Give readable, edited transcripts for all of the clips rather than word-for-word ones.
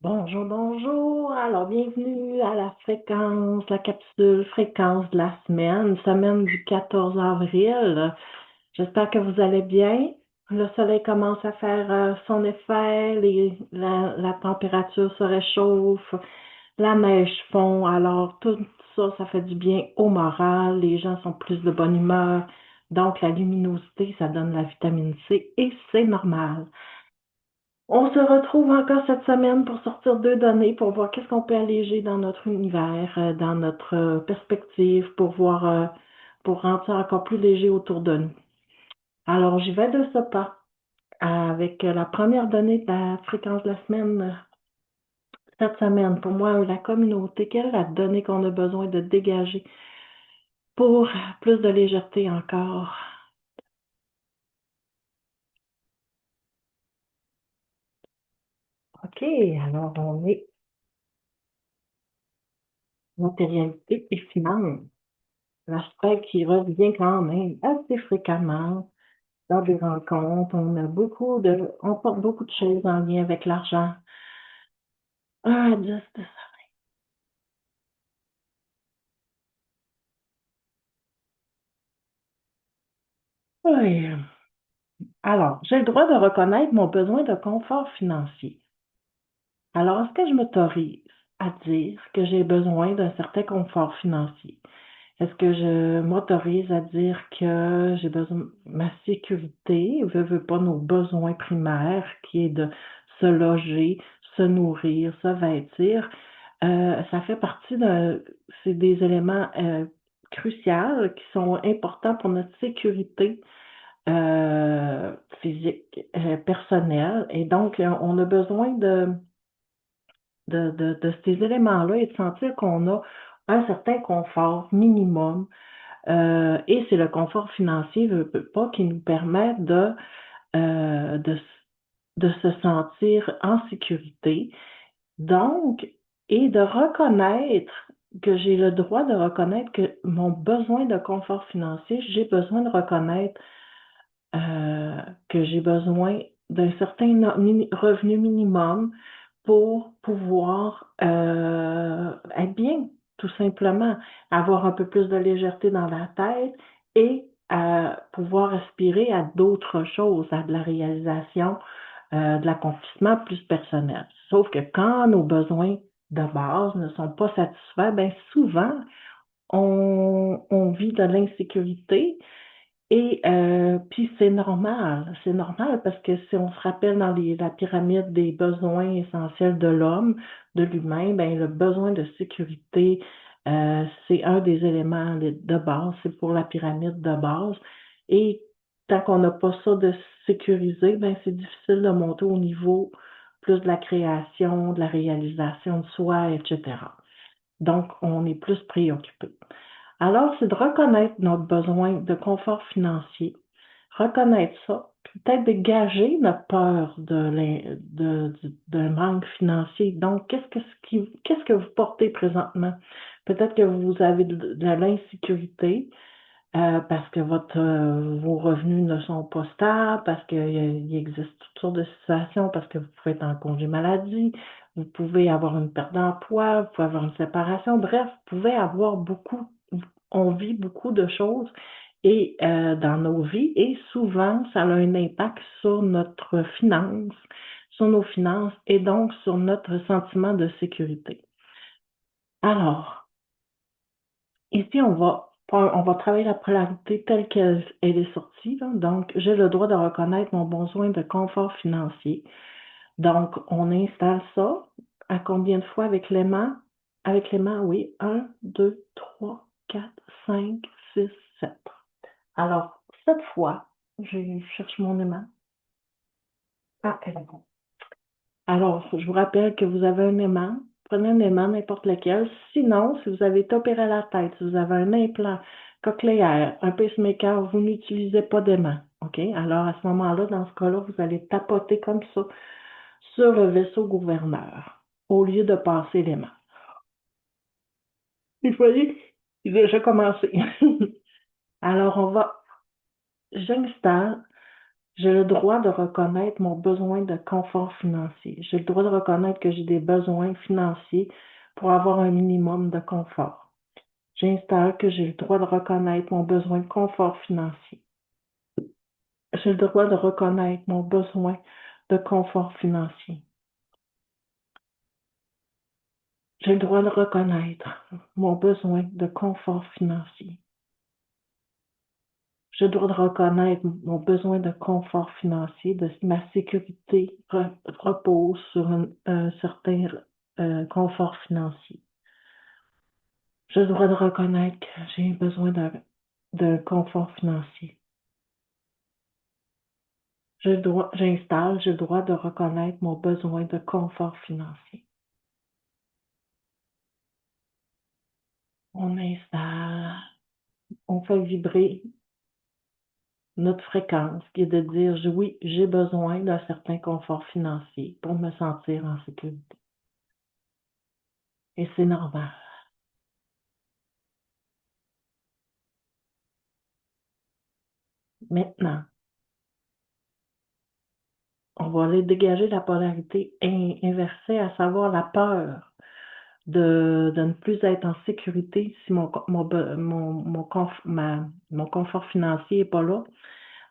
Bonjour, bonjour. Alors, bienvenue à la capsule fréquence de la semaine du 14 avril. J'espère que vous allez bien. Le soleil commence à faire son effet, la température se réchauffe, la neige fond. Alors, tout ça, ça fait du bien au moral. Les gens sont plus de bonne humeur. Donc, la luminosité, ça donne la vitamine C et c'est normal. On se retrouve encore cette semaine pour sortir deux données, pour voir qu'est-ce qu'on peut alléger dans notre univers, dans notre perspective, pour rendre ça encore plus léger autour de nous. Alors, j'y vais de ce pas avec la première donnée de la fréquence de la semaine cette semaine. Pour moi, la communauté, quelle est la donnée qu'on a besoin de dégager pour plus de légèreté encore? OK, alors on est matérialité et finance. L'aspect qui revient quand même assez fréquemment dans des rencontres. On porte beaucoup de choses en lien avec l'argent. Ah, juste ça. Oui. Alors, j'ai le droit de reconnaître mon besoin de confort financier. Alors, est-ce que je m'autorise à dire que j'ai besoin d'un certain confort financier? Est-ce que je m'autorise à dire que j'ai besoin de ma sécurité, veux pas nos besoins primaires, qui est de se loger, se nourrir, se vêtir, ça fait partie c'est des éléments cruciaux qui sont importants pour notre sécurité physique, personnelle. Et donc, on a besoin de ces éléments-là et de sentir qu'on a un certain confort minimum et c'est le confort financier, veut pas, qui nous permet euh, de, de se sentir en sécurité. Donc, et de reconnaître que j'ai le droit de reconnaître que mon besoin de confort financier, j'ai besoin de reconnaître euh, que j'ai besoin d'un certain revenu minimum pour pouvoir être bien, tout simplement, avoir un peu plus de légèreté dans la tête et pouvoir aspirer à d'autres choses, à de la réalisation, de l'accomplissement plus personnel. Sauf que quand nos besoins de base ne sont pas satisfaits, bien souvent, on vit de l'insécurité et puis c'est normal parce que si on se rappelle dans la pyramide des besoins essentiels de l'homme, de l'humain, ben le besoin de sécurité, c'est un des éléments de base, c'est pour la pyramide de base. Et tant qu'on n'a pas ça de sécurisé, ben c'est difficile de monter au niveau plus de la création, de la réalisation de soi, etc. Donc, on est plus préoccupé. Alors, c'est de reconnaître notre besoin de confort financier, reconnaître ça, puis peut-être de gager notre peur de manque financier. Donc, qu'est-ce que vous portez présentement? Peut-être que vous avez de l'insécurité parce que vos revenus ne sont pas stables, parce qu'il existe toutes sortes de situations, parce que vous pouvez être en congé maladie, vous pouvez avoir une perte d'emploi, vous pouvez avoir une séparation. Bref, vous pouvez avoir on vit beaucoup de choses et dans nos vies et souvent ça a un impact sur sur nos finances et donc sur notre sentiment de sécurité. Alors, ici on va travailler la polarité telle qu'elle elle est sortie, là. Donc, j'ai le droit de reconnaître mon besoin de confort financier. Donc, on installe ça à combien de fois avec l'aimant? Avec l'aimant, oui. Un, 2, 3, 4, 5, 6, 7. Alors, cette fois, je cherche mon aimant. Ah, elle est bon. Alors, je vous rappelle que vous avez un aimant. Prenez un aimant, n'importe lequel. Sinon, si vous avez été opéré à la tête, si vous avez un implant cochléaire, un pacemaker, vous n'utilisez pas d'aimant. OK? Alors, à ce moment-là, dans ce cas-là, vous allez tapoter comme ça sur le vaisseau gouverneur au lieu de passer l'aimant. Vous voyez, j'ai déjà commencé. Alors, j'installe J'ai le droit de reconnaître mon besoin de confort financier. J'ai le droit de reconnaître que j'ai des besoins financiers pour avoir un minimum de confort. J'installe que j'ai le droit de reconnaître mon besoin de confort financier. J'ai le droit de reconnaître mon besoin de confort financier. J'ai le droit de reconnaître mon besoin de confort financier. J'ai le droit de reconnaître mon besoin de confort financier, de ma sécurité repose sur un certain confort financier. J'ai le droit de reconnaître que j'ai besoin de confort financier. J'ai le droit de reconnaître mon besoin de confort financier. On installe, on fait vibrer notre fréquence qui est de dire oui, j'ai besoin d'un certain confort financier pour me sentir en sécurité. Et c'est normal. Maintenant, on va aller dégager la polarité inversée, à savoir la peur de ne plus être en sécurité si mon confort financier n'est pas là.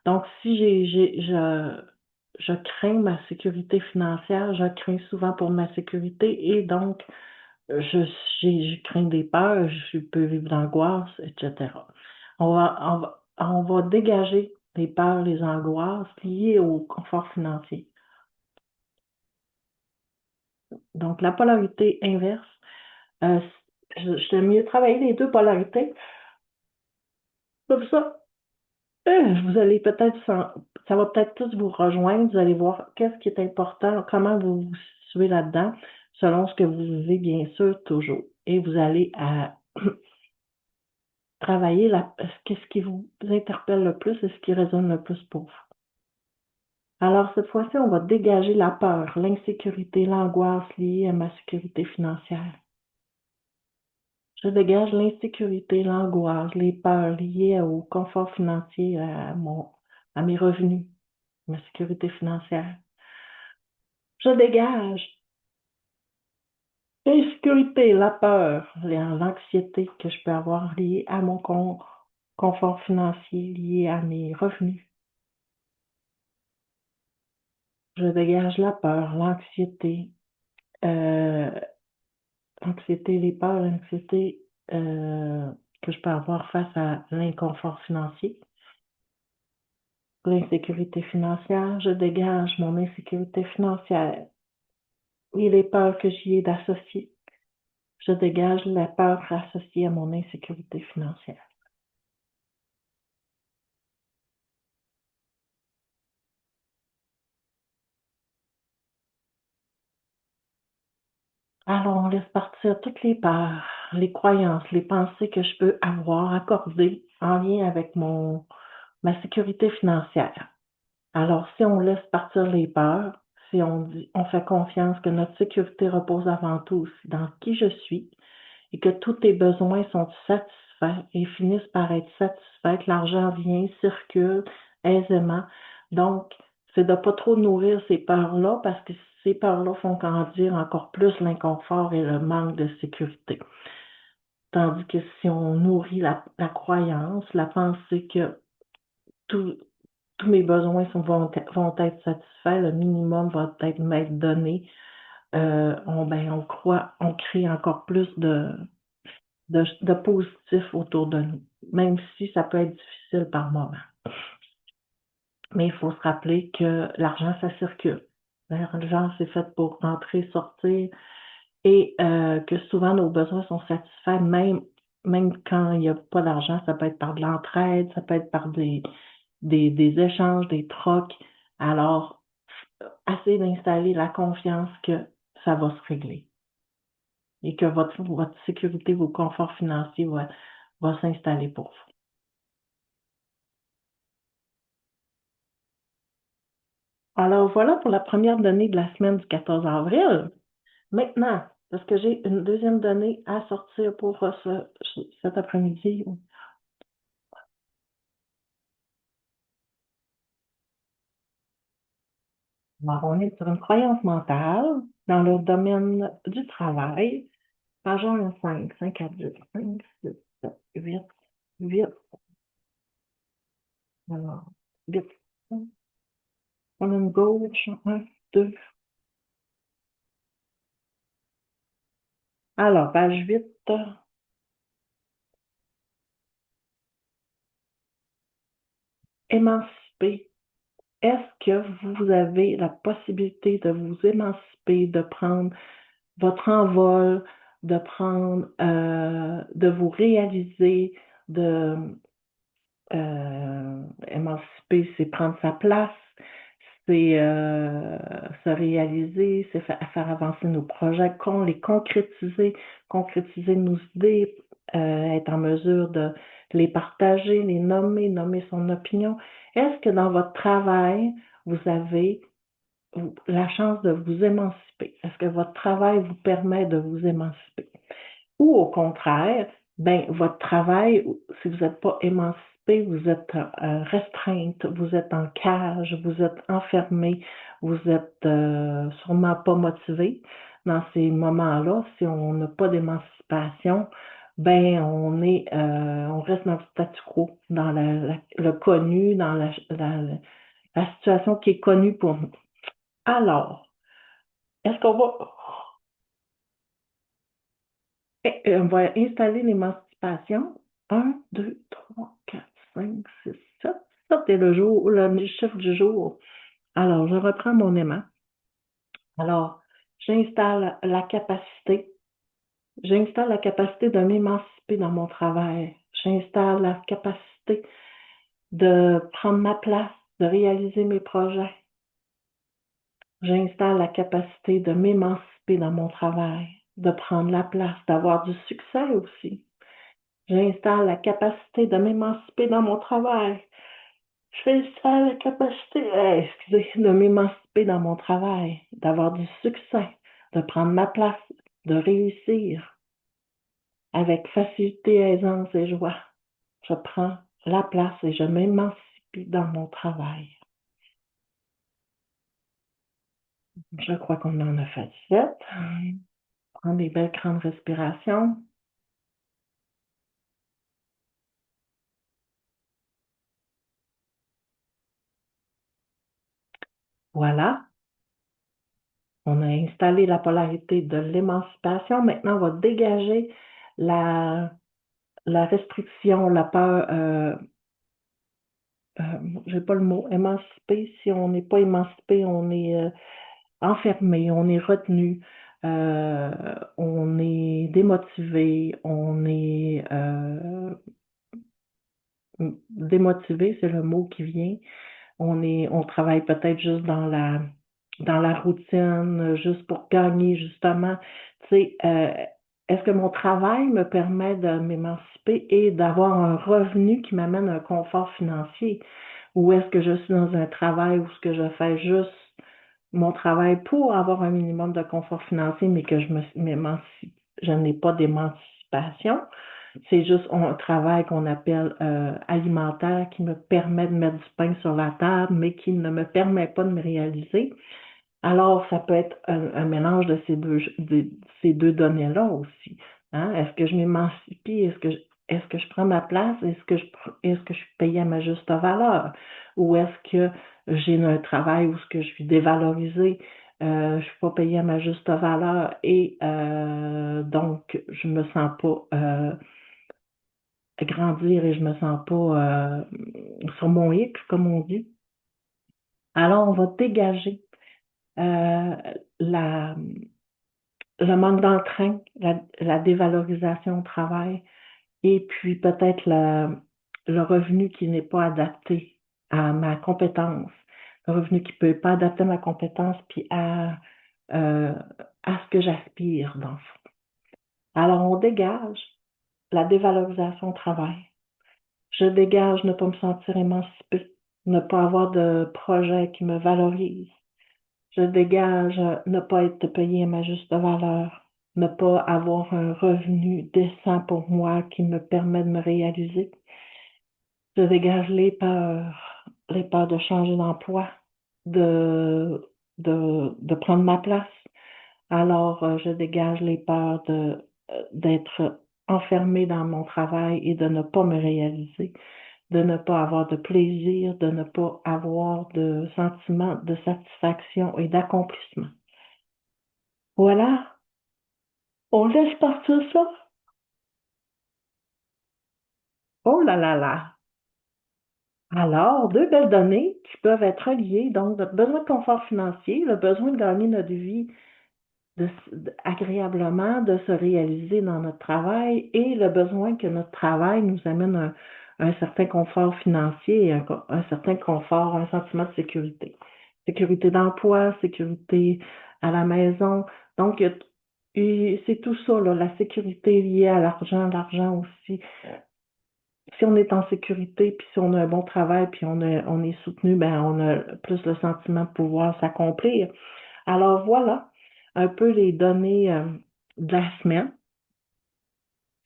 Donc, si je crains ma sécurité financière, je crains souvent pour ma sécurité et donc, je, je crains des peurs, je peux vivre d'angoisse, etc. On va dégager les peurs, les angoisses liées au confort financier. Donc, la polarité inverse, euh, j'aime mieux travailler les deux polarités. Comme ça, vous allez peut-être, ça va peut-être tous vous rejoindre. Vous allez voir qu'est-ce qui est important, comment vous vous situez là-dedans, selon ce que vous vivez, bien sûr, toujours. Et vous allez travailler qu'est-ce qui vous interpelle le plus et ce qui résonne le plus pour vous. Alors, cette fois-ci, on va dégager la peur, l'insécurité, l'angoisse liée à ma sécurité financière. Je dégage l'insécurité, l'angoisse, les peurs liées au confort financier, à mes revenus, ma sécurité financière. Je dégage l'insécurité, la peur, l'anxiété que je peux avoir liée à mon confort financier, lié à mes revenus. Je dégage la peur, euh, l'anxiété, les peurs, l'anxiété que je peux avoir face à l'inconfort financier. L'insécurité financière, je dégage mon insécurité financière et les peurs que j'y ai d'associer. Je dégage la peur associée à mon insécurité financière. Alors, on laisse partir toutes les peurs, les croyances, les pensées que je peux avoir accordées en lien avec ma sécurité financière. Alors, si on laisse partir les peurs, si on fait confiance que notre sécurité repose avant tout dans qui je suis et que tous tes besoins sont satisfaits et finissent par être satisfaits, que l'argent vient, circule aisément. Donc, c'est de ne pas trop nourrir ces peurs-là parce que ces peurs-là font grandir encore plus l'inconfort et le manque de sécurité. Tandis que si on nourrit la croyance, la pensée que tout, tous mes besoins vont être satisfaits, le minimum va être m'être donné, on crée encore plus de positif autour de nous, même si ça peut être difficile par moment. Mais il faut se rappeler que l'argent, ça circule. L'argent, c'est fait pour rentrer, sortir, et que souvent nos besoins sont satisfaits, même quand il n'y a pas d'argent, ça peut être par de l'entraide, ça peut être par des échanges, des trocs. Alors, assez d'installer la confiance que ça va se régler et que votre sécurité, vos conforts financiers va s'installer pour vous. Alors voilà pour la première donnée de la semaine du 14 avril. Maintenant, est-ce que j'ai une deuxième donnée à sortir pour cet après-midi? Alors, on est sur une croyance mentale dans le domaine du travail. Pageons le 5, 5 à 10, 5, 6, 7, 8, 8. Alors, 8. Colonne gauche, 1, 2. Alors, page 8, émanciper. Est-ce que vous avez la possibilité de vous émanciper, de prendre votre envol, de vous réaliser, de émanciper, c'est prendre sa place, c'est se réaliser, c'est faire avancer nos projets, les concrétiser nos idées, être en mesure de les partager, les nommer son opinion. Est-ce que dans votre travail, vous avez la chance de vous émanciper? Est-ce que votre travail vous permet de vous émanciper? Ou au contraire, ben, votre travail, si vous n'êtes pas émancipé, vous êtes restreinte, vous êtes en cage, vous êtes enfermé, vous êtes sûrement pas motivé. Dans ces moments-là, si on n'a pas d'émancipation, ben on reste dans le statu quo, dans le connu, dans la situation qui est connue pour nous. Alors, est-ce qu'on va on va installer l'émancipation. Un, 2, 3, 4, 5, 6, 7. Ça, c'est le chiffre du jour. Alors, je reprends mon aimant. Alors, j'installe la capacité. J'installe la capacité de m'émanciper dans mon travail. J'installe la capacité de prendre ma place, de réaliser mes projets. J'installe la capacité de m'émanciper dans mon travail, de prendre la place, d'avoir du succès aussi. J'installe la capacité de m'émanciper dans mon travail. J'installe la capacité, de m'émanciper dans mon travail, d'avoir du succès, de prendre ma place, de réussir avec facilité, aisance et joie. Je prends la place et je m'émancipe dans mon travail. Je crois qu'on en a fait 7. Prends des belles grandes respirations. Voilà. On a installé la polarité de l'émancipation. Maintenant, on va dégager la, la restriction, la peur, j'ai pas le mot, émancipé. Si on n'est pas émancipé, on est enfermé, on est retenu, on est démotivé, on est démotivé, c'est le mot qui vient. On travaille peut-être juste dans la routine, juste pour gagner, justement. Tu sais, est-ce que mon travail me permet de m'émanciper et d'avoir un revenu qui m'amène un confort financier? Ou est-ce que je suis dans un travail où ce que je fais juste mon travail pour avoir un minimum de confort financier, mais que m'émancipe, je n'ai pas d'émancipation? C'est juste un travail qu'on appelle alimentaire qui me permet de mettre du pain sur la table, mais qui ne me permet pas de me réaliser. Alors, ça peut être un mélange de ces deux données-là aussi. Hein? Est-ce que je m'émancipie? Est-ce que je prends ma place? Est-ce que je suis payée à ma juste valeur? Ou est-ce que j'ai un travail où ce que je suis dévalorisée? Je ne suis pas payée à ma juste valeur et donc je ne me sens pas grandir et je me sens pas sur mon X, comme on dit. Alors, on va dégager euh, la, le manque d'entrain, la dévalorisation au travail et puis peut-être le revenu qui n'est pas adapté à ma compétence, le revenu qui ne peut pas adapter à ma compétence puis euh, à ce que j'aspire dans le fond. Alors, on dégage la dévalorisation au travail. Je dégage ne pas me sentir émancipée, ne pas avoir de projet qui me valorise. Je dégage ne pas être payé à ma juste valeur, ne pas avoir un revenu décent pour moi qui me permet de me réaliser. Je dégage les peurs de changer d'emploi, de, de prendre ma place. Alors, je dégage les peurs d'être enfermée dans mon travail et de ne pas me réaliser, de ne pas avoir de plaisir, de ne pas avoir de sentiment de satisfaction et d'accomplissement. Voilà, on laisse partir ça. Oh là là là. Alors, deux belles données qui peuvent être reliées, donc notre besoin de confort financier, le besoin de gagner notre vie agréablement, de se réaliser dans notre travail et le besoin que notre travail nous amène un certain confort financier, un certain confort, un sentiment de sécurité. Sécurité d'emploi, sécurité à la maison. Donc, et c'est tout ça, là, la sécurité liée à l'argent aussi. Si on est en sécurité, puis si on a un bon travail, puis on est soutenu, ben on a plus le sentiment de pouvoir s'accomplir. Alors voilà un peu les données de la semaine.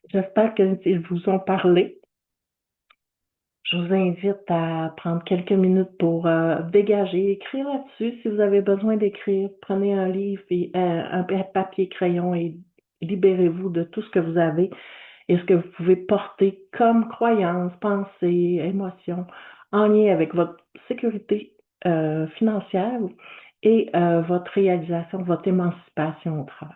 J'espère qu'ils vous ont parlé. Je vous invite à prendre quelques minutes pour dégager, écrire là-dessus. Si vous avez besoin d'écrire, prenez un livre, et, un papier, crayon et libérez-vous de tout ce que vous avez et ce que vous pouvez porter comme croyance, pensée, émotion en lien avec votre sécurité financière et votre réalisation, votre émancipation au travail.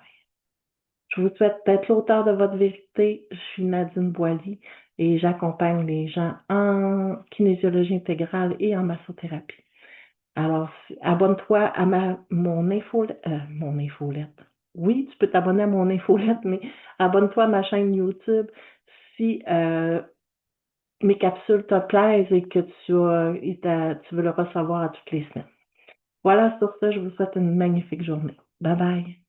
Je vous souhaite d'être l'auteur de votre vérité. Je suis Nadine Boily et j'accompagne les gens en kinésiologie intégrale et en massothérapie. Alors, abonne-toi à mon infolette. Oui, tu peux t'abonner à mon infolette, mais abonne-toi à ma chaîne YouTube si mes capsules te plaisent et que tu veux le recevoir à toutes les semaines. Voilà, sur ça, je vous souhaite une magnifique journée. Bye bye.